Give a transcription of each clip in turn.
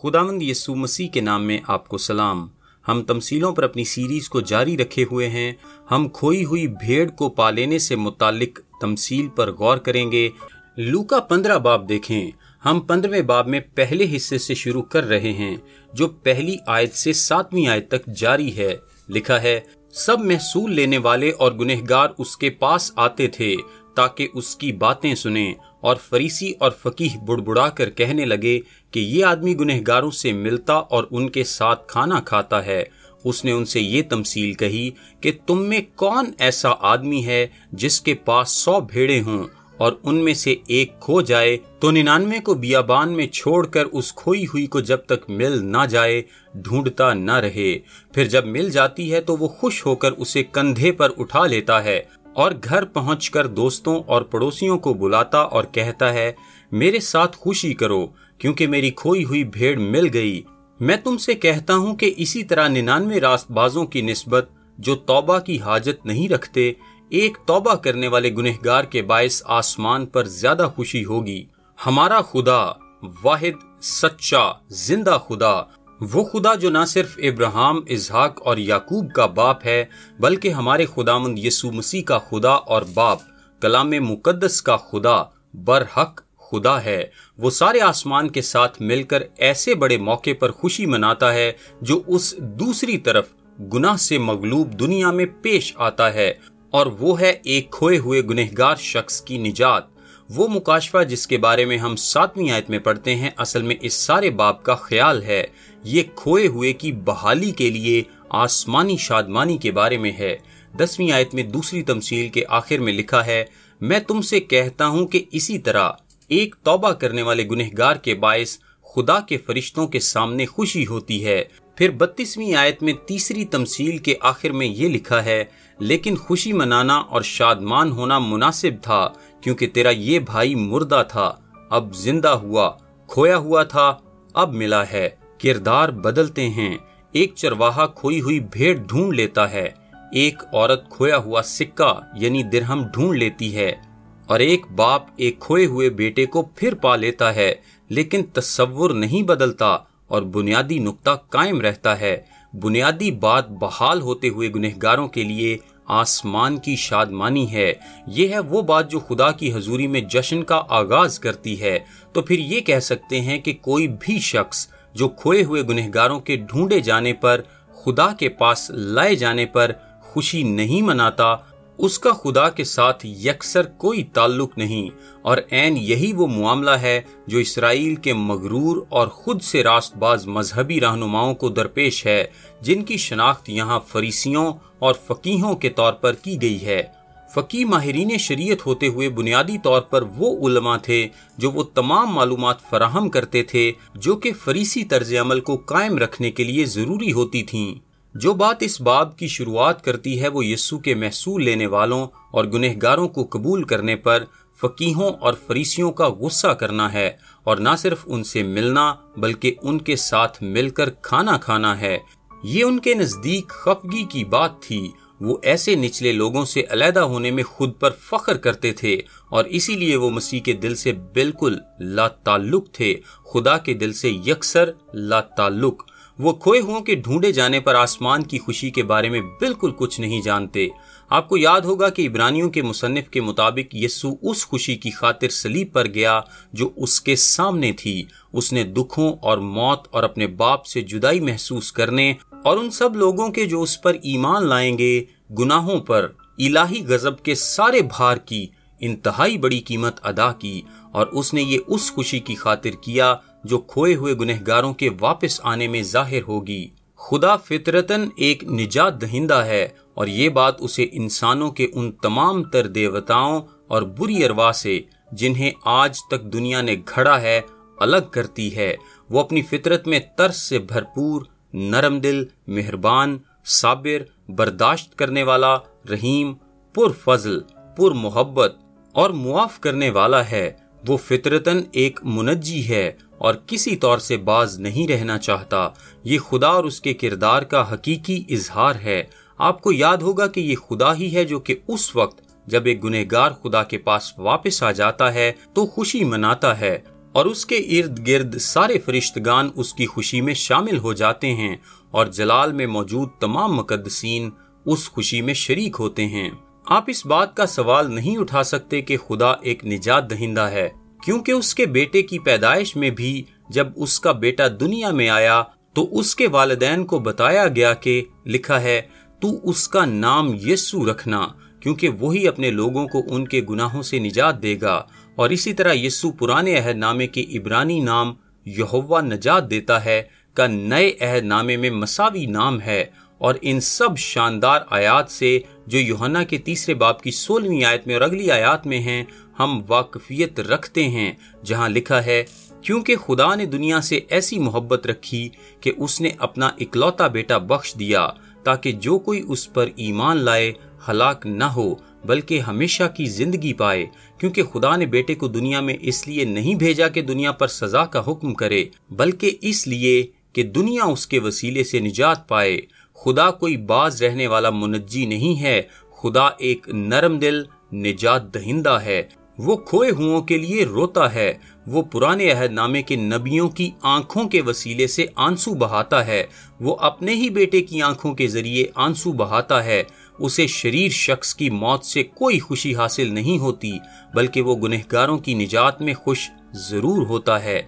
خداوند یسوع مسیح کے نام میں آپ کو سلام۔ ہم تمثیلوں پر اپنی سیریز کو جاری رکھے ہوئے ہیں۔ ہم کھوئی ہوئی بھیڑ کو پا لینے سے متعلق تمثیل پر غور کریں گے۔ لوکا 15 باب دیکھیں۔ ہم 15ویں باب میں پہلے حصے سے شروع کر رہے ہیں جو پہلی آیت سے 7ویں آیت تک جاری ہے۔ لکھا ہے، سب محصول لینے والے اور گنہگار اس کے پاس آتے تھے تاکہ اس کی باتیں سنیں، اور فریسی اور فقیہ بڑبڑا کر کہنے لگے کہ یہ آدمی گنہگاروں سے ملتا اور ان کے ساتھ کھانا کھاتا ہے۔ اس نے ان سے یہ تمثیل کہی کہ تم میں کون ایسا آدمی ہے جس کے پاس 100 بھیڑیں ہوں اور ان میں سے ایک کھو جائے تو 99 کو بیابان میں چھوڑ کر اس کھوئی ہوئی کو جب تک مل نہ جائے ڈھونڈتا نہ رہے۔ پھر جب مل جاتی ہے تو وہ خوش ہو کر اسے کندھے پر اٹھا لیتا ہے اور گھر پہنچ کر دوستوں اور پڑوسیوں کو بلاتا اور کہتا ہے، میرے ساتھ خوشی کرو کیونکہ میری کھوئی ہوئی بھیڑ مل گئی۔ میں تم سے کہتا ہوں کہ اسی طرح 99 راست بازوں کی نسبت جو توبہ کی حاجت نہیں رکھتے، ایک توبہ کرنے والے گنہگار کے باعث آسمان پر زیادہ خوشی ہوگی۔ ہمارا خدا واحد سچا زندہ خدا، وہ خدا جو نہ صرف ابراہیم، اسحاق اور یعقوب کا باپ ہے بلکہ ہمارے خداوند یسوع مسیح کا خدا اور باپ، کلام مقدس کا خدا، برحق خدا ہے۔ وہ سارے آسمان کے ساتھ مل کر ایسے بڑے موقع پر خوشی مناتا ہے جو اس دوسری طرف گناہ سے مغلوب دنیا میں پیش آتا ہے، اور وہ ہے ایک کھوئے ہوئے گنہگار شخص کی نجات۔ وہ مکاشفہ جس کے بارے میں ہم 7ویں آیت میں پڑھتے ہیں، اصل میں اس سارے باب کا خیال ہے۔ یہ کھوئے ہوئے کی بحالی کے لیے آسمانی شادمانی کے بارے میں ہے۔ 10ویں آیت میں دوسری تمثیل کے آخر میں لکھا ہے، میں تم سے کہتا ہوں کہ اسی طرح ایک توبہ کرنے والے گنہگار کے باعث خدا کے فرشتوں کے سامنے خوشی ہوتی ہے۔ پھر 32ویں آیت میں تیسری تمثیل کے آخر میں یہ لکھا ہے، لیکن خوشی منانا اور شادمان ہونا مناسب تھا کیونکہ تیرا یہ بھائی مردہ تھا، اب زندہ ہوا، کھویا ہوا تھا، اب ملا ہے۔ کردار بدلتے ہیں۔ ایک چرواہا کھوئی ہوئی بھیڑ ڈھونڈ لیتا ہے، ایک عورت کھویا ہوا سکہ یعنی درہم ڈھونڈ لیتی ہے، اور ایک باپ ایک کھوئے ہوئے بیٹے کو پھر پا لیتا ہے، لیکن تصور نہیں بدلتا اور بنیادی نقطہ قائم رہتا ہے۔ بنیادی بات بحال ہوتے ہوئے گنہگاروں کے لیے آسمان کی شادمانی ہے۔ یہ ہے وہ بات جو خدا کی حضوری میں جشن کا آغاز کرتی ہے۔ تو پھر یہ کہہ سکتے ہیں کہ کوئی بھی شخص جو کھوئے ہوئے گنہگاروں کے ڈھونڈے جانے پر، خدا کے پاس لائے جانے پر خوشی نہیں مناتا، اس کا خدا کے ساتھ یکسر کوئی تعلق نہیں۔ اور عین یہی وہ معاملہ ہے جو اسرائیل کے مغرور اور خود سے راست باز مذہبی رہنماؤں کو درپیش ہے، جن کی شناخت یہاں فریسیوں اور فقیہوں کے طور پر کی گئی ہے۔ فقیہ ماہرین شریعت ہوتے ہوئے بنیادی طور پر وہ علماء تھے جو وہ تمام معلومات فراہم کرتے تھے جو کہ فریسی طرز عمل کو قائم رکھنے کے لیے ضروری ہوتی تھیں۔ جو بات اس باب کی شروعات کرتی ہے وہ یسوع کے محصول لینے والوں اور گنہگاروں کو قبول کرنے پر فقیہوں اور فریسیوں کا غصہ کرنا ہے، اور نہ صرف ان سے ملنا بلکہ ان کے ساتھ مل کر کھانا کھانا ہے۔ یہ ان کے نزدیک خفگی کی بات تھی۔ وہ ایسے نچلے لوگوں سے علیحدہ ہونے میں خود پر فخر کرتے تھے، اور اسی لیے وہ مسیح کے دل سے بالکل لا تعلق تھے، خدا کے دل سے یکسر لا تعلق۔ وہ کھوئے ہوں کے ڈھونڈے جانے پر آسمان کی خوشی کے بارے میں بالکل کچھ نہیں جانتے۔ آپ کو یاد ہوگا کہ عبرانیوں کے مصنف کے مطابق یسوع اس خوشی کی خاطر صلیب پر گیا جو اس کے سامنے تھی۔ اس نے دکھوں اور موت اور اپنے باپ سے جدائی محسوس کرنے اور ان سب لوگوں کے جو اس پر ایمان لائیں گے گناہوں پر الہی غضب کے سارے بھار کی انتہائی بڑی قیمت ادا کی، اور اس نے یہ اس خوشی کی خاطر کیا جو کھوئے ہوئے گنہگاروں کے واپس آنے میں ظاہر ہوگی۔ خدا فطرتاً ایک نجات دہندہ ہے، اور یہ بات اسے انسانوں کے ان تمام تر دیوتاؤں اور بری ارواح سے جنہیں آج تک دنیا نے گھڑا ہے الگ کرتی ہے۔ وہ اپنی فطرت میں ترس سے بھرپور، نرم دل، مہربان، صابر، برداشت کرنے والا، رحیم، پر فضل، پر محبت اور معاف کرنے والا ہے۔ وہ فطرتاً ایک منجی ہے اور کسی طور سے باز نہیں رہنا چاہتا۔ یہ خدا اور اس کے کردار کا حقیقی اظہار ہے۔ آپ کو یاد ہوگا کہ یہ خدا ہی ہے جو کہ اس وقت جب ایک گنہگار خدا کے پاس واپس آ جاتا ہے تو خوشی مناتا ہے، اور اس کے ارد گرد سارے فرشتگان اس کی خوشی میں شامل ہو جاتے ہیں اور جلال میں موجود تمام مقدسین اس خوشی میں شریک ہوتے ہیں۔ آپ اس بات کا سوال نہیں اٹھا سکتے کہ خدا ایک نجات دہندہ ہے، کیونکہ اس کے بیٹے کی پیدائش میں بھی جب اس کا بیٹا دنیا میں آیا تو اس کے والدین کو بتایا گیا کہ لکھا ہے تو اس کا نام یسوع رکھنا، کیونکہ وہی اپنے لوگوں کو ان کے گناہوں سے نجات دے گا۔ اور اسی طرح یسوع پرانے عہد نامے کے عبرانی نام یہوہ نجات دیتا ہے کا نئے عہد نامے میں مساوی نام ہے۔ اور ان سب شاندار آیات سے جو یوحنا کے 3 باب کی 16ویں آیت میں اور اگلی آیات میں ہیں، ہم واقفیت رکھتے ہیں، جہاں لکھا ہے کیونکہ خدا نے دنیا سے ایسی محبت رکھی کہ اس نے اپنا اکلوتا بیٹا بخش دیا تاکہ جو کوئی اس پر ایمان لائے ہلاک نہ ہو بلکہ ہمیشہ کی زندگی پائے۔ کیونکہ خدا نے بیٹے کو دنیا میں اس لیے نہیں بھیجا کہ دنیا پر سزا کا حکم کرے، بلکہ اس لیے کہ دنیا اس کے وسیلے سے نجات پائے۔ خدا کوئی باز رہنے والا منجی نہیں ہے، خدا ایک نرم دل نجات دہندہ ہے۔ وہ کھوئے ہوں کے لیے روتا ہے، وہ پرانے عہد نامے کے نبیوں کی آنکھوں کے وسیلے سے آنسو بہاتا ہے، وہ اپنے ہی بیٹے کی آنکھوں کے ذریعے آنسو بہاتا ہے۔ اسے شریر شخص کی موت سے کوئی خوشی حاصل نہیں ہوتی، بلکہ وہ گنہگاروں کی نجات میں خوش ضرور ہوتا ہے۔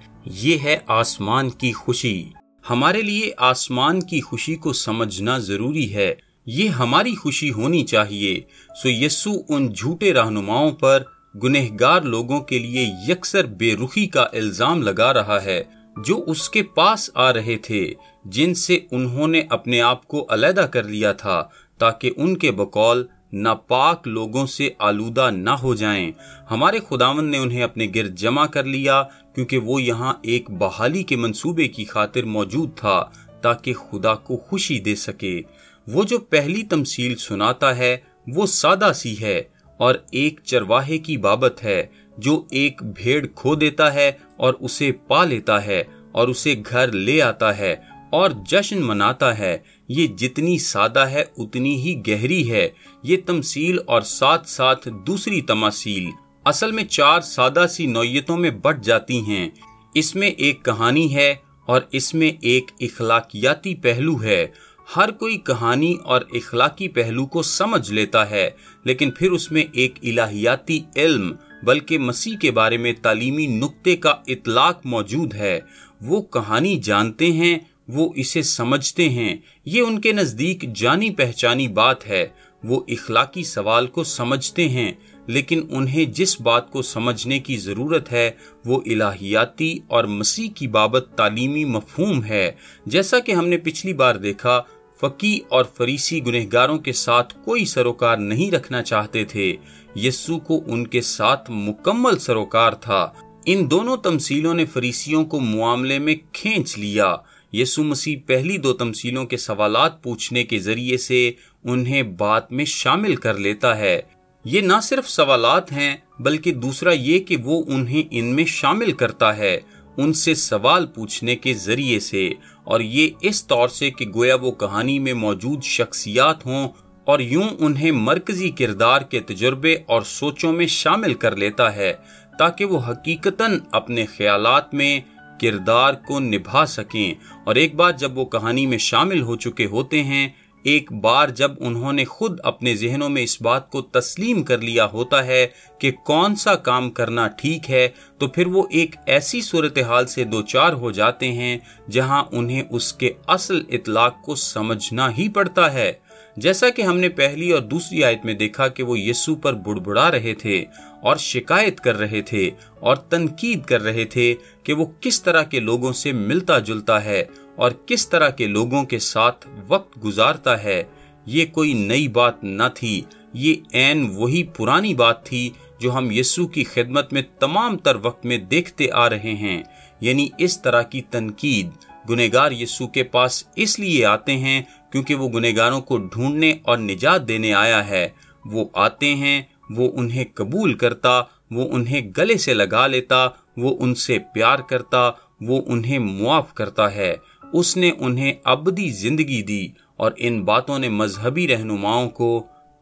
یہ ہے آسمان کی خوشی۔ ہمارے لیے آسمان کی خوشی کو سمجھنا ضروری ہے، یہ ہماری خوشی ہونی چاہیے۔ سو یسوع ان جھوٹے رہنماؤں پر گنہگار لوگوں کے لیے یکسر بے رخی کا الزام لگا رہا ہے، جو اس کے پاس آ رہے تھے، جن سے انہوں نے اپنے آپ کو علیحدہ کر لیا تھا تاکہ ان کے بقول ناپاک لوگوں سے آلودہ نہ ہو جائیں۔ ہمارے خداوند نے انہیں اپنے گرد جمع کر لیا کیونکہ وہ یہاں ایک بحالی کے منصوبے کی خاطر موجود تھا تاکہ خدا کو خوشی دے سکے۔ وہ جو پہلی تمثیل سناتا ہے وہ سادہ سی ہے اور ایک چرواہے کی بابت ہے جو ایک بھیڑ کھو دیتا ہے اور اسے پا لیتا ہے اور اسے گھر لے آتا ہے اور جشن مناتا ہے۔ یہ جتنی سادہ ہے اتنی ہی گہری ہے۔ یہ تمثیل اور ساتھ ساتھ دوسری تماثیل اصل میں 4 سادہ سی نوعیتوں میں بٹ جاتی ہیں۔ اس میں ایک کہانی ہے اور اس میں ایک اخلاقیاتی پہلو ہے۔ ہر کوئی کہانی اور اخلاقی پہلو کو سمجھ لیتا ہے، لیکن پھر اس میں ایک الہیاتی علم بلکہ مسیح کے بارے میں تعلیمی نقطے کا اطلاق موجود ہے۔ وہ کہانی جانتے ہیں، وہ اسے سمجھتے ہیں، یہ ان کے نزدیک جانی پہچانی بات ہے۔ وہ اخلاقی سوال کو سمجھتے ہیں، لیکن انہیں جس بات کو سمجھنے کی ضرورت ہے وہ الہیاتی اور مسیح کی بابت تعلیمی مفہوم ہے۔ جیسا کہ ہم نے پچھلی بار دیکھا، فقی اور فریسی گنہگاروں کے ساتھ کوئی سروکار نہیں رکھنا چاہتے تھے، یسوع کو ان کے ساتھ مکمل سروکار تھا۔ ان دونوں تمثیلوں نے فریسیوں کو معاملے میں کھینچ لیا۔ یسوع مسیح پہلی 2 تمثیلوں کے سوالات پوچھنے کے ذریعے سے انہیں بات میں شامل کر لیتا ہے۔ یہ نہ صرف سوالات ہیں بلکہ دوسرا یہ کہ وہ انہیں ان میں شامل کرتا ہے، ان سے سوال پوچھنے کے ذریعے سے، اور یہ اس طور سے کہ گویا وہ کہانی میں موجود شخصیات ہوں، اور یوں انہیں مرکزی کردار کے تجربے اور سوچوں میں شامل کر لیتا ہے تاکہ وہ حقیقتاً اپنے خیالات میں کردار کو نبھا سکیں۔ اور ایک بار جب وہ کہانی میں شامل ہو چکے ہوتے ہیں، ایک بار جب انہوں نے خود اپنے ذہنوں میں اس بات کو تسلیم کر لیا ہوتا ہے کہ کون سا کام کرنا ٹھیک ہے، تو پھر وہ ایک ایسی صورتحال سے دوچار ہو جاتے ہیں جہاں انہیں اس کے اصل اطلاق کو سمجھنا ہی پڑتا ہے۔ جیسا کہ ہم نے پہلی اور دوسری آیت میں دیکھا کہ وہ یسوع پر بڑبڑا رہے تھے اور شکایت کر رہے تھے اور تنقید کر رہے تھے کہ وہ کس طرح کے لوگوں سے ملتا جلتا ہے اور کس طرح کے لوگوں کے ساتھ وقت گزارتا ہے۔ یہ کوئی نئی بات نہ تھی، یہ عین وہی پرانی بات تھی جو ہم یسوع کی خدمت میں تمام تر وقت میں دیکھتے آ رہے ہیں۔ یعنی اس طرح کی تنقید گنہگار یسوع کے پاس اس لیے آتے ہیں کیونکہ وہ گنہگاروں کو ڈھونڈنے اور نجات دینے آیا ہے۔ وہ آتے ہیں، وہ انہیں قبول کرتا، وہ انہیں گلے سے لگا لیتا، وہ ان سے پیار کرتا، وہ انہیں معاف کرتا ہے۔ اس نے انہیں ابدی زندگی دی، اور ان باتوں نے مذہبی رہنماؤں کو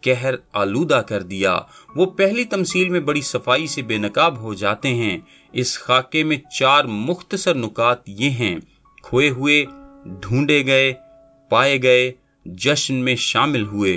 कहर आलूदा कर दिया। वो पहली तमसील में बड़ी सफाई से बेनकाब हो जाते हैं। इस खाके में 4 मुख्तसर नुकात ये हैं: खोए हुए, ढूंढे गए, पाए गए, जश्न में शामिल हुए।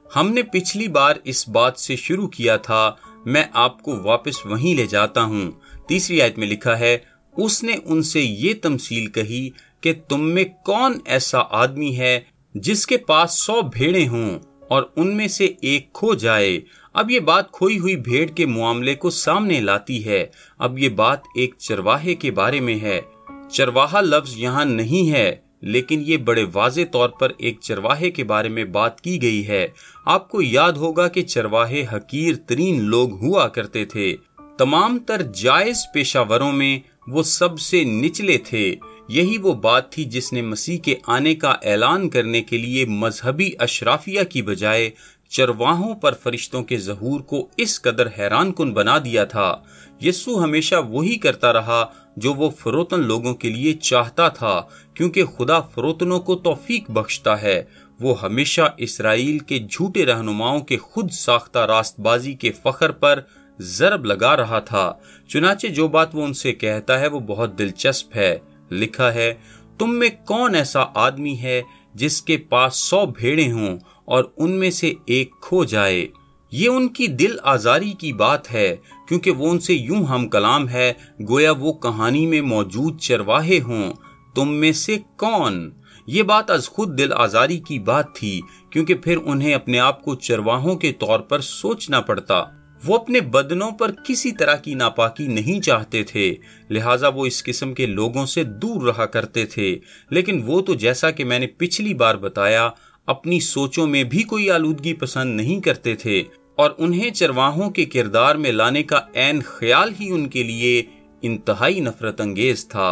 हमने पिछली बार इस बात से शुरू किया था, मैं आपको वापस वहीं ले जाता हूँ। तीसरी आयत में लिखा है, उसने उनसे ये तमसील कही कि तुम में कौन ऐसा आदमी है जिसके पास 100 भेड़ें हों और उनमें से एक खो जाए। अब ये बात खोई हुई भेड़ के मामले को सामने लाती है। अब ये बात एक चरवाहे के बारे में है। चरवाहा लफ्ज यहाँ नहीं है, लेकिन ये बड़े वाज़े तौर पर एक चरवाहे के बारे में बात की गई है। आपको याद होगा कि चरवाहे हकीर तरीन लोग हुआ करते थे। तमाम तर जायज पेशावरों में वो सबसे निचले थे। यही वो बात थी जिसने मसीह के आने का ऐलान करने के लिए मजहबी अशराफिया की बजाय चरवाहों पर फरिश्तों के ज़हूर को इस कदर हैरानकुन बना दिया था। यीशु हमेशा वही करता रहा जो वो फरोतन लोगों के लिए चाहता था, क्योंकि खुदा फरोतनों को तौफीक बख्शता है। वो हमेशा इसराइल के झूठे रहनुमाओं के खुद साख्ता रास्तबाजी के फख्र पर ज़रब लगा रहा था। चुनाचे जो बात वो उनसे कहता है वो बहुत दिलचस्प है। लिखा है, तुम में कौन ऐसा आदमी है जिसके पास 100 भेड़ें हों और उनमें से एक खो जाए। ये उनकी दिल आजारी की बात है, क्योंकि वो उनसे यूं हम कलाम है गोया वो कहानी में मौजूद चरवाहे हों। तुम में से कौन, ये बात अज खुद दिल आजारी की बात थी, क्योंकि फिर उन्हें अपने आप को चरवाहों के तौर पर सोचना पड़ता। वो अपने बदनों पर किसी तरह की नापाकी नहीं चाहते थे, लिहाजा वो इस किस्म के लोगों से दूर रहा करते थे। लेकिन वो तो जैसा कि मैंने पिछली बार बताया, अपनी सोचों में भी कोई आलूदगी पसंद नहीं करते थे, और उन्हें चरवाहों के किरदार में लाने का ऐन ख्याल ही उनके लिए इंतहाई नफरत अंगेज था।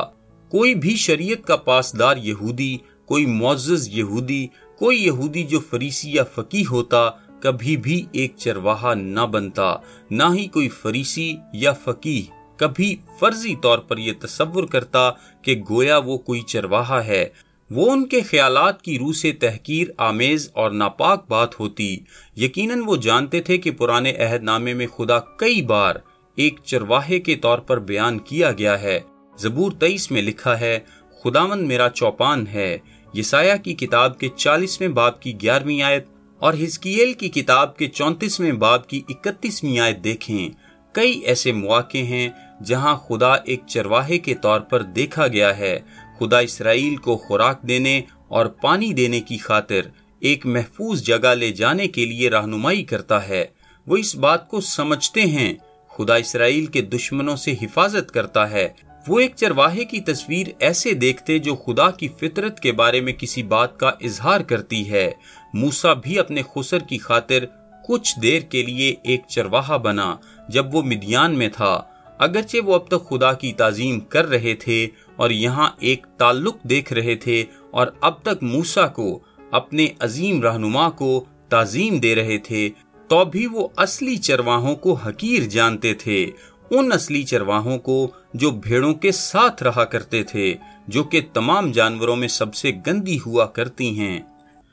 कोई भी शरीयत का पासदार यहूदी, कोई मुअज़्ज़ज़ यहूदी, कोई यहूदी जो फरीसी या फकीह होता, कभी भी एक चरवाहा न बनता। ना ही कोई फरीसी या फकीह कभी फर्जी तौर पर यह तसव्वुर करता कि गोया वो कोई चरवाहा है। वो उनके ख्यालात की रूह से तहकीर आमेज और नापाक बात होती। यकीनन वो जानते थे कि पुराने अहदनामे में खुदा कई बार एक चरवाहे के तौर पर बयान किया गया है। ज़बूर 23 में लिखा है, खुदावंद मेरा चौपान है। यसाया की किताब के 40वें बाब की 11वीं आयत और हिजकियेल की किताब के 34वें बाब की 31वीं आयत देखें। कई ऐसे मौके हैं जहां खुदा एक चरवाहे के तौर पर देखा गया है। खुदा इसराइल को खुराक देने और पानी देने की खातिर एक महफूज जगह ले जाने के लिए रहनुमाई करता है। वो इस बात को समझते हैं। खुदा इसराइल के दुश्मनों से हिफाजत करता है। वो एक चरवाहे की तस्वीर ऐसे देखते जो खुदा की फितरत के बारे में किसी बात का इजहार करती है। मूसा भी अपने खुसर की खातिर कुछ देर के लिए एक चरवाहा बना जब वो मिदियान में था। अगरचे वो अब तक खुदा की ताजीम कर रहे थे और यहाँ एक ताल्लुक देख रहे थे, और अब तक मूसा को अपने अजीम रहनुमा को ताजीम दे रहे थे, तो भी वो असली चरवाहों को हकीर जानते थे। उन असली चरवाहों को जो भेड़ों के साथ रहा करते थे, जो कि तमाम जानवरों में सबसे गंदी हुआ करती हैं।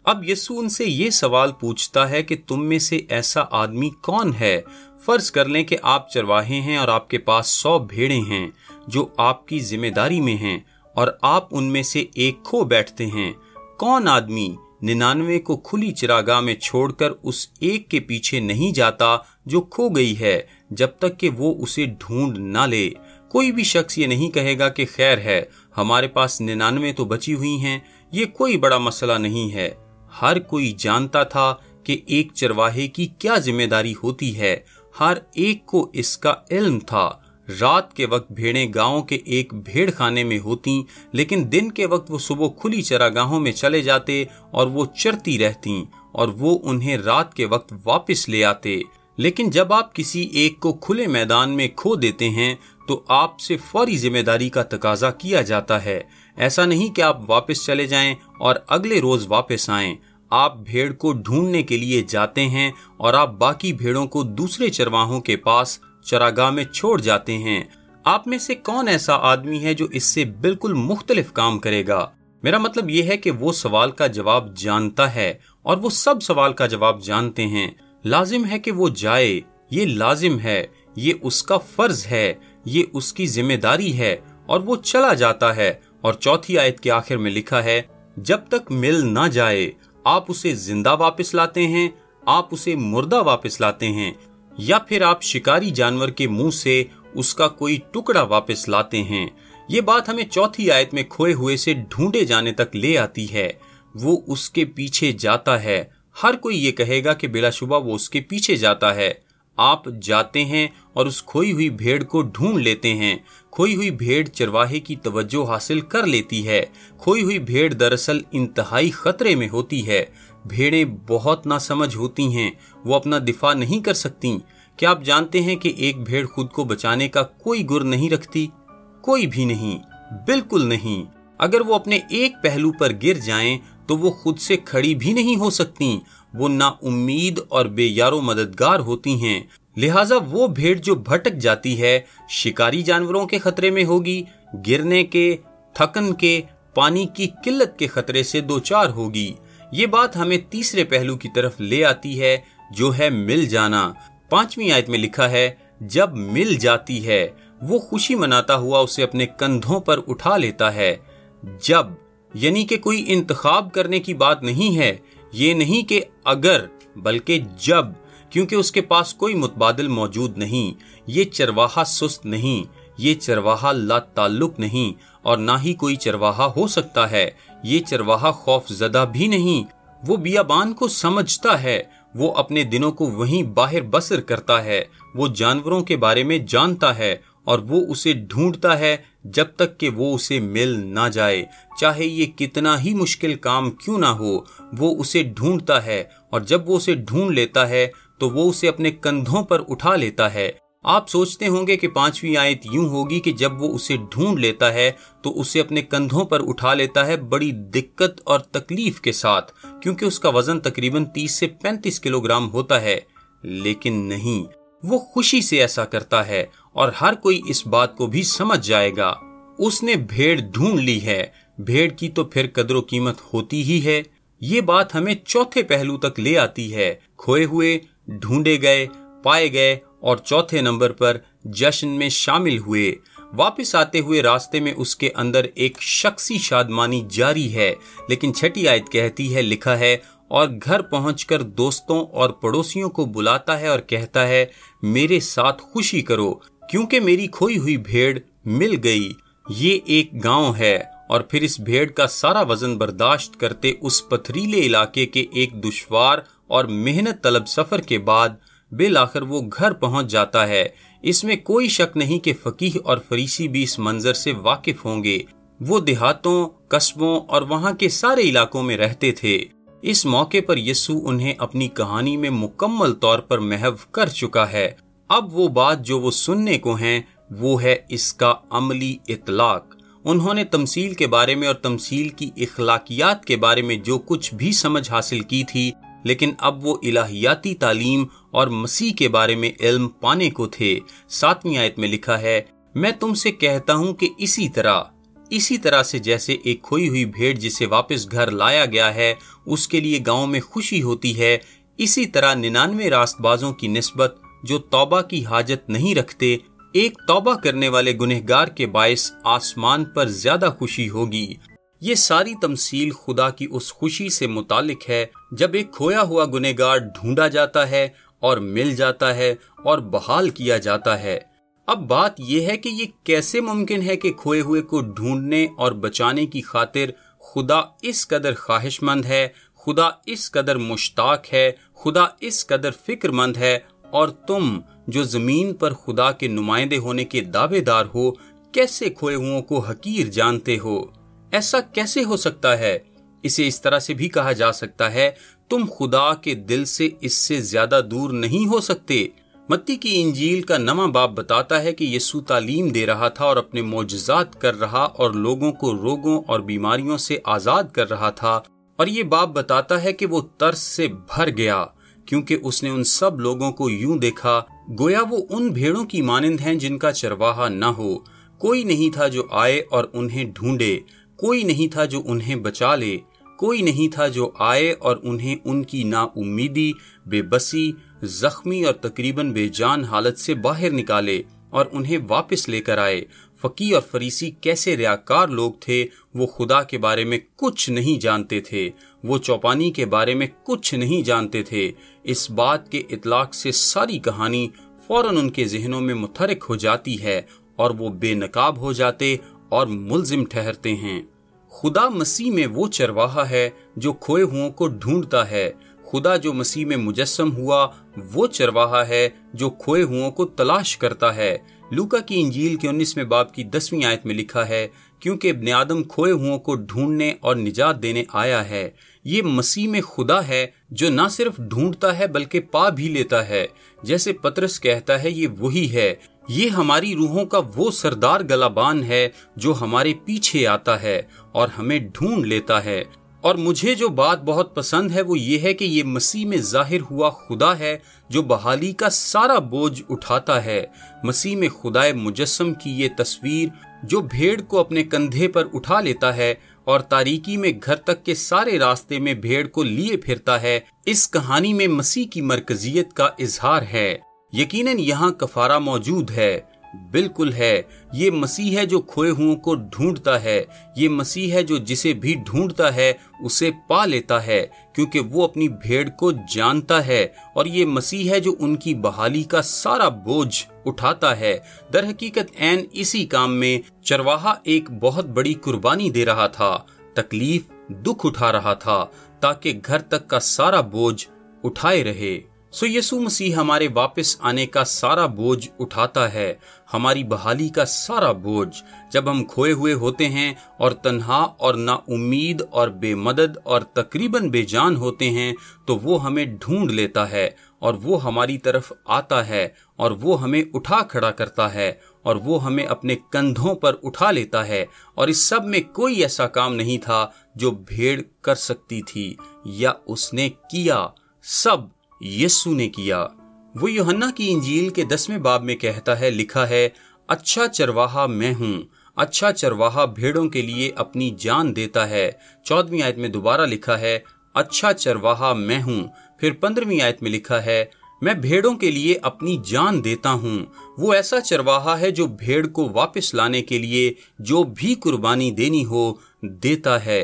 अब यीशु उनसे ये सवाल पूछता है कि तुम में से ऐसा आदमी कौन है। फर्ज कर लें कि आप चरवाहे हैं और आपके पास 100 भेड़ें हैं जो आपकी जिम्मेदारी में हैं, और आप उनमें से एक खो बैठते हैं। कौन आदमी 99 को खुली चिरागाह में छोड़कर उस एक के पीछे नहीं जाता जो खो गई है, जब तक कि वो उसे ढूंढ ना ले। कोई भी शख्स ये नहीं कहेगा कि खैर है, हमारे पास 99 तो बची हुई हैं, ये कोई बड़ा मसला नहीं है। हर कोई जानता था कि एक चरवाहे की क्या जिम्मेदारी होती है। हर एक को इसका इल्म था। रात के वक्त भेड़ें गांवों के एक भेड़ खाने में होती, लेकिन दिन के वक्त वो सुबह खुली चरागाहों में चले जाते और वो चरती रहती, और वो उन्हें रात के वक्त वापस ले आते। लेकिन जब आप किसी एक को खुले मैदान में खो देते हैं तो आपसे फौरी जिम्मेदारी का तकाजा किया जाता है। ऐसा नहीं कि आप वापस चले जाएं और अगले रोज वापस आएं। आप भेड़ को ढूंढने के लिए जाते हैं और आप बाकी भेड़ों को दूसरे चरवाहों के पास चरागाह में छोड़ जाते हैं। आप में से कौन ऐसा आदमी है जो इससे बिल्कुल मुख्तलिफ काम करेगा? मेरा मतलब यह है कि वो सवाल का जवाब जानता है और वो सब सवाल का जवाब जानते हैं। लाजिम है कि वो जाए, ये लाजिम है, ये उसका फर्ज है, ये उसकी जिम्मेदारी है, और वो चला जाता है। और चौथी आयत के आखिर में लिखा है, जब तक मिल ना जाए आप उसे जिंदा वापस लाते हैं, आप उसे मुर्दा वापस लाते हैं, या फिर आप शिकारी जानवर के मुंह से उसका कोई टुकड़ा वापस लाते हैं। ये बात हमें चौथी आयत में खोए हुए से ढूंढे जाने तक ले आती है। वो उसके पीछे जाता है। हर कोई ये कहेगा कि बिलाशुबा वो उसके पीछे जाता है। आप जाते हैं और उस खोई हुई भेड़ को ढूंढ लेते हैं। खोई हुई भेड़ चरवाहे की तवज्जो हासिल कर लेती है। खोई हुई भेड़ दरअसल इंतहाई खतरे में होती है। भेड़ें बहुत नासमझ होती हैं, वो अपना दिफा नहीं कर सकती। क्या आप जानते हैं कि एक भेड़ खुद को बचाने का कोई गुर नहीं रखती? कोई भी नहीं, बिल्कुल नहीं। अगर वो अपने एक पहलू पर गिर जाएं तो वो खुद से खड़ी भी नहीं हो सकती। वो ना उम्मीद और बेयारो मददगार होती हैं। लिहाजा वो भेड़ जो भटक जाती है शिकारी जानवरों के खतरे में होगी, गिरने के, थकन के, पानी की किल्लत के खतरे से दो चार होगी। ये बात हमें तीसरे पहलू की तरफ ले आती है, जो है मिल जाना। 5वीं आयत में लिखा है, जब मिल जाती है वो खुशी मनाता हुआ उसे अपने कंधों पर उठा लेता है। जब यानी कि कोई इंतखाब करने की बात नहीं है, ये नहीं कि अगर, बल्कि जब, क्योंकि उसके पास कोई मुतबादिल मौजूद नहीं। ये चरवाहा सुस्त नहीं, ये चरवाहा ला ताल्लुक नहीं, और ना ही कोई चरवाहा हो सकता है। ये चरवाहा खौफजदा भी नहीं। वो बियाबान को समझता है, वो अपने दिनों को वहीं बाहर बसर करता है। वो जानवरों के बारे में जानता है और वो उसे ढूंढता है जब तक कि वो उसे मिल ना जाए। चाहे ये कितना ही मुश्किल काम क्यों ना हो, वो उसे ढूंढता है, और जब वो उसे ढूंढ लेता है तो वो उसे अपने कंधों पर उठा लेता है। आप सोचते होंगे कि 5वीं आयत यूं होगी कि जब वो उसे ढूंढ लेता है तो उसे अपने कंधों पर उठा लेता है बड़ी दिक्कत और तकलीफ के साथ, क्योंकि उसका वजन तकरीबन 30 से 35 किलोग्राम होता है। लेकिन नहीं, वो खुशी से ऐसा करता है, और हर कोई इस बात को भी समझ जाएगा। उसने भेड़ ढूंढ ली है। भेड़ की तो फिर कदर कीमत होती ही है। ये बात हमें चौथे पहलू तक ले आती है। खोए हुए ढूंढे गए, पाए गए, और चौथे नंबर पर जश्न में शामिल हुए। वापस आते हुए रास्ते में उसके अंदर एक शख्सी शादमानी जारी है। लेकिन 6ठी आयत कहती है, लिखा है, और घर पहुंचकर दोस्तों और पड़ोसियों को बुलाता है और कहता है, मेरे साथ खुशी करो क्योंकि मेरी खोई हुई भेड़ मिल गई। ये एक गांव है, और फिर इस भेड़ का सारा वजन बर्दाश्त करते उस पथरीले इलाके के एक दुश्वार और मेहनत तलब सफर के बाद बिल आखिर वो घर पहुंच जाता है। इसमें कोई शक नहीं कि फकीह और फरीसी भी इस मंजर से वाकिफ होंगे। वो देहातों, कस्बों और वहां के सारे इलाकों में रहते थे। इस मौके पर यीशु उन्हें अपनी कहानी में मुकम्मल तौर पर महव कर चुका है। अब वो बात जो वो सुनने को है वो है इसका अमली इतलाक। उन्होंने तमसील के बारे में और तमसील की इखलाकियात के बारे में जो कुछ भी समझ हासिल की थी, लेकिन अब वो इलाहियाती तालीम और मसीह के बारे में इल्म पाने को थे। 7वीं आयत में लिखा है, मैं तुमसे कहता हूं कि इसी तरह से जैसे एक खोई हुई भेड़ जिसे वापस घर लाया गया है उसके लिए गांव में खुशी होती है, इसी तरह 99 रास्तबाजों की निस्बत जो तौबा की हाजत नहीं रखते, एक तौबा करने वाले गुनहगार के बायस आसमान पर ज्यादा खुशी होगी। ये सारी तमसील खुदा की उस खुशी से मुतालिक है जब एक खोया हुआ गुनहगार ढूंढा जाता है और मिल जाता है और बहाल किया जाता है। अब बात यह है कि ये कैसे मुमकिन है कि खोए हुए को ढूंढने और बचाने की खातिर खुदा इस कदर ख्वाहिशमंद है, खुदा इस कदर मुश्ताक है, खुदा इस कदर फिक्रमंद है, और तुम जो जमीन पर खुदा के नुमाइंदे होने के दावेदार हो, कैसे खोए हुओं को हकीर जानते हो? ऐसा कैसे हो सकता है? इसे इस तरह से भी कहा जा सकता है, तुम खुदा के दिल से इससे ज्यादा दूर नहीं हो सकते। मत्ती की इंजील का 9वां बाब बताता है कि यीशु तालीम दे रहा था और अपने मोजज़ात कर रहा और लोगों को रोगों और बीमारियों से आजाद कर रहा था, और ये बाब बताता है कि वो तरस से भर गया क्योंकि उसने उन सब लोगों को यूं देखा गोया वो उन भेड़ों की मानिंद हैं जिनका चरवाहा न हो। कोई नहीं था जो आए और उन्हें ढूंढे, कोई नहीं था जो उन्हें बचा ले, कोई नहीं था जो आए और उन्हें उनकी नाउम्मीदी, बेबसी, जख्मी और तकरीबन बेजान हालत से बाहर निकाले और उन्हें वापस लेकर आए। फकीह और फरीसी कैसे रियाकार लोग थे, वो खुदा के बारे में कुछ नहीं जानते थे, वो चौपानी के बारे में कुछ नहीं जानते थे। इस बात के इतलाक से सारी कहानी फौरन उनके जहनों में मुतहरिक हो जाती है और वो बेनकाब हो जाते और मुल्जिम ठहरते हैं। खुदा मसीह में वो चरवाहा है जो खोए हुओं को ढूंढता है। खुदा जो मसीह में मुजस्सम हुआ वो चरवाहा है जो खोए हुओं को तलाश करता है। लूका की इंजील के 19वें बाब की 10वीं आयत में लिखा है, क्योंकि इब्ने आदम खोए हुओं को ढूंढने और निजात देने आया है। ये मसीह में खुदा है जो न सिर्फ ढूंढता है बल्कि पा भी लेता है। जैसे पतरस कहता है, ये वही है, ये हमारी रूहों का वो सरदार गलाबान है जो हमारे पीछे आता है और हमें ढूंढ लेता है। और मुझे जो बात बहुत पसंद है वो ये है कि ये मसीह में जाहिर हुआ खुदा है जो बहाली का सारा बोझ उठाता है। मसीह में खुदाए मुजस्सम की ये तस्वीर जो भेड़ को अपने कंधे पर उठा लेता है और तारीकी में घर तक के सारे रास्ते में भेड़ को लिए फिरता है, इस कहानी में मसीह की मरकजियत का इजहार है। यकीनन यहाँ कफारा मौजूद है, बिल्कुल है। ये मसीह है जो खोए हुओं को ढूंढता है। ये मसीह है जो जिसे भी ढूंढता है उसे पा लेता है, क्योंकि वो अपनी भेड़ को जानता है। और ये मसीह है जो उनकी बहाली का सारा बोझ उठाता है। दर हकीकत ऐन इसी काम में चरवाहा एक बहुत बड़ी कुर्बानी दे रहा था, तकलीफ, दुख उठा रहा था ताकि घर तक का सारा बोझ उठाए रहे। सो यीशु मसीह हमारे वापस आने का सारा बोझ उठाता है, हमारी बहाली का सारा बोझ। जब हम खोए हुए होते हैं और तन्हा और ना उम्मीद और बेमदद और तकरीबन बेजान होते हैं, तो वो हमें ढूंढ लेता है और वो हमारी तरफ आता है और वो हमें उठा खड़ा करता है और वो हमें अपने कंधों पर उठा लेता है। और इस सब में कोई ऐसा काम नहीं था जो भेड़ कर सकती थी या उसने किया, सब यीशु ने किया। वो यूहन्ना की इंजील के 10वें बाब में कहता है, लिखा है, अच्छा चरवाहा मैं हूँ, अच्छा चरवाहा भेड़ों के लिए अपनी जान देता है। 14वीं आयत में दोबारा लिखा है, अच्छा चरवाहा मैं हूँ। फिर 15वीं आयत में लिखा है, मैं भेड़ों के लिए अपनी जान देता हूँ। वो ऐसा चरवाहा है जो भेड़ को वापस लाने के लिए जो भी कुर्बानी देनी हो देता है।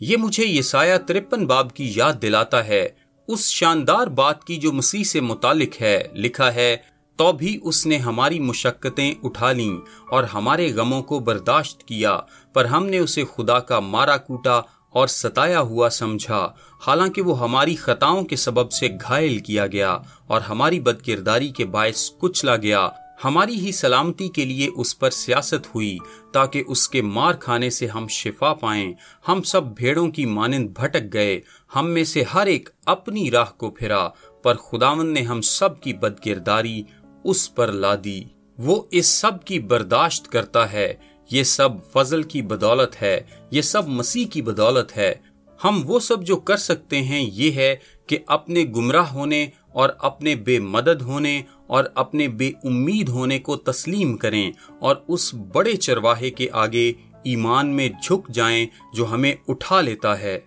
ये मुझे यसाया 53 बाब की याद दिलाता है, उस शानदार बात की जो मसीह से मुतालिक है। लिखा है, तो भी उसने हमारी मुशक्कतें उठा लीं और हमारे गमों को बर्दाश्त किया, पर हमने उसे खुदा का मारा कूटा और सताया हुआ समझा। हालांकि वो हमारी खताओं के सबब से घायल किया गया और हमारी बदकिरदारी के बायस कुचला गया। हमारी ही सलामती के लिए उस पर सियासत हुई, ताकि उसके मार खाने से हम शिफा पाएं। हम सब भेड़ों की मानिंद भटक गए, हम में से हर एक अपनी राह को फिरा, पर खुदावंद ने हम सब की बदकिरदारी उस पर ला दी। वो इस सब की बर्दाश्त करता है। ये सब फजल की बदौलत है, ये सब मसीह की बदौलत है। हम वो सब जो कर सकते हैं ये है कि अपने गुमराह होने और अपने बेमदद होने और अपने बेउम्मीद होने को तस्लीम करें और उस बड़े चरवाहे के आगे ईमान में झुक जाएं जो हमें उठा लेता है।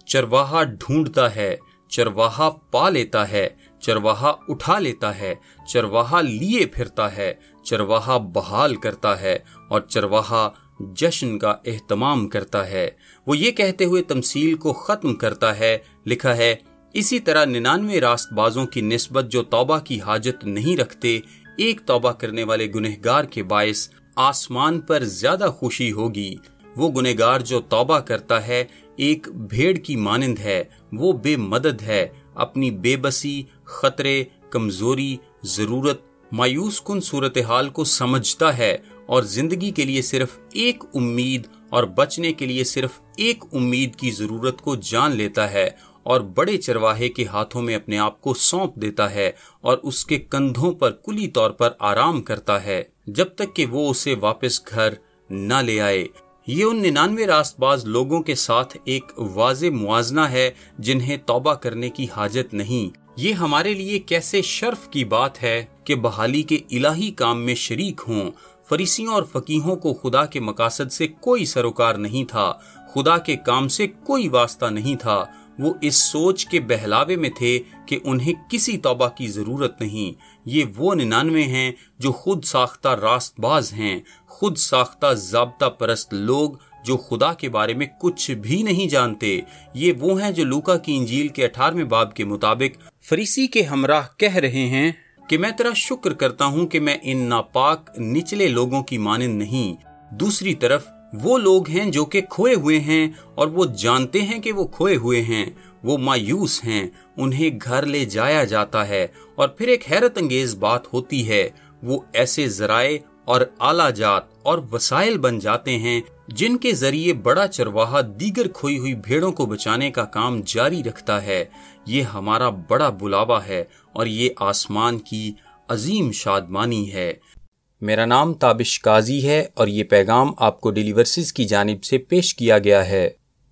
चरवाहा ढूंढता है, चरवाहा पा लेता है, चरवाहा उठा लेता है, चरवाहा लिए फिरता है, चरवाहा बहाल करता है और चरवाहा जश्न का एहतमाम करता है। वो ये कहते हुए तमसील को खत्म करता है, लिखा है, इसी तरह 99 रास्तबाजों की निस्बत जो तौबा की हाजत नहीं रखते, एक तौबा करने वाले गुनहगार के बायस आसमान पर ज्यादा खुशी होगी। वो गुनहगार जो तौबा करता है एक भेड़ की मानिंद है। वो बेमदद है, अपनी बेबसी, खतरे, कमजोरी, जरूरत, मायूस कुन सूरत हाल को समझता है और जिंदगी के लिए सिर्फ एक उम्मीद और बचने के लिए सिर्फ एक उम्मीद की जरूरत को जान लेता है और बड़े चरवाहे के हाथों में अपने आप को सौंप देता है और उसके कंधों पर कुली तौर पर आराम करता है जब तक कि वो उसे वापस घर न ले आए। ये उन 99 रास्तबाज लोगों के साथ एक वाज़े मुआजना है जिन्हें तौबा करने की हाजत नहीं। ये हमारे लिए कैसे शर्फ की बात है कि बहाली के इलाही काम में शरीक हों। फरीसियों और फकीहों को खुदा के मकासद से कोई सरोकार नहीं था, खुदा के काम से कोई वास्ता नहीं था। وہ اس سوچ کے بہلاوے میں تھے کہ انہیں کسی توبہ کی ضرورت نہیں۔ یہ وہ 99 ہیں جو خود ساختہ راست باز ہیں، خود ساختہ ضابطہ پرست لوگ جو خدا کے بارے میں کچھ بھی نہیں جانتے۔ یہ وہ ہیں جو لوکا کی انجیل کے 18ویں باب کے مطابق فریسی کے ہمراہ کہہ رہے ہیں کہ میں تیرا شکر کرتا ہوں کہ میں ان ناپاک نچلے لوگوں کی مانند نہیں۔ دوسری طرف وہ لوگ ہیں جو کہ کھوئے ہوئے ہیں اور وہ جانتے ہیں کہ وہ کھوئے ہوئے ہیں، وہ مایوس ہیں، انہیں گھر لے جایا جاتا ہے، اور پھر ایک حیرت انگیز بات ہوتی ہے، وہ ایسے ذرائع اور آلہ جات اور وسائل بن جاتے ہیں جن کے ذریعے بڑا چرواہا دیگر کھوئی ہوئی بھیڑوں کو بچانے کا کام جاری رکھتا ہے۔ یہ ہمارا بڑا بلاوا ہے اور یہ آسمان کی عظیم شادمانی ہے۔ میرا نام تابش قاضی ہے اور یہ پیغام آپ کو ڈیلی ورسز کی جانب سے پیش کیا گیا ہے۔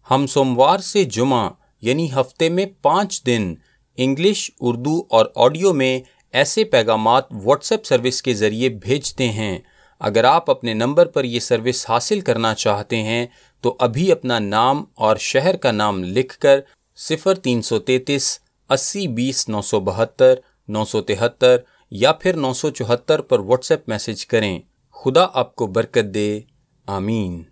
ہم سوموار سے جمعہ یعنی ہفتے میں 5 دن انگلش، اردو اور آڈیو میں ایسے پیغامات واٹس ایپ سروس کے ذریعے بھیجتے ہیں۔ اگر آپ اپنے نمبر پر یہ سروس حاصل کرنا چاہتے ہیں تو ابھی اپنا نام اور شہر کا نام لکھ کر 0333 80 20 972 973 یا پھر 974 پر واٹس ایپ میسج کریں۔ خدا آپ کو برکت دے، آمین۔